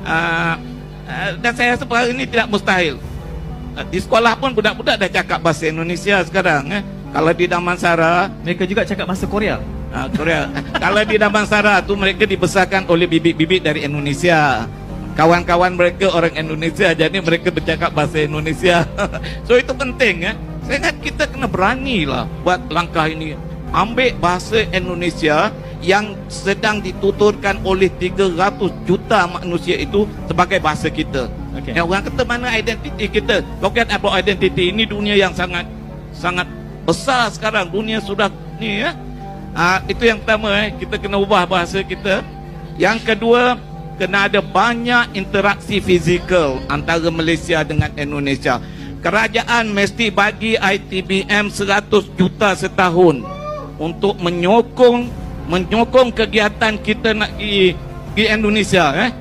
uh, dan saya rasa perkara ini tidak mustahil. Di sekolah pun budak-budak dah cakap bahasa Indonesia sekarang. Kalau di Damansara, Mereka juga cakap bahasa Korea. Korea. Kalau di Damansara tu mereka dibesarkan oleh bibit-bibit dari Indonesia. Kawan-kawan mereka orang Indonesia, jadi mereka bercakap bahasa Indonesia. So itu penting. Saya ingat kita kena beranilah buat langkah ini. Ambil bahasa Indonesia yang sedang dituturkan oleh 300 juta manusia itu sebagai bahasa kita. Okey. Yang orang kata mana identiti kita? Forget about identity. Ini dunia yang sangat besar sekarang. Dunia sudah ni itu yang pertama, kita kena ubah bahasa kita. Yang kedua, kena ada banyak interaksi fizikal antara Malaysia dengan Indonesia. Kerajaan mesti bagi ITBM 100 juta setahun untuk menyokong kegiatan kita nak pergi Indonesia.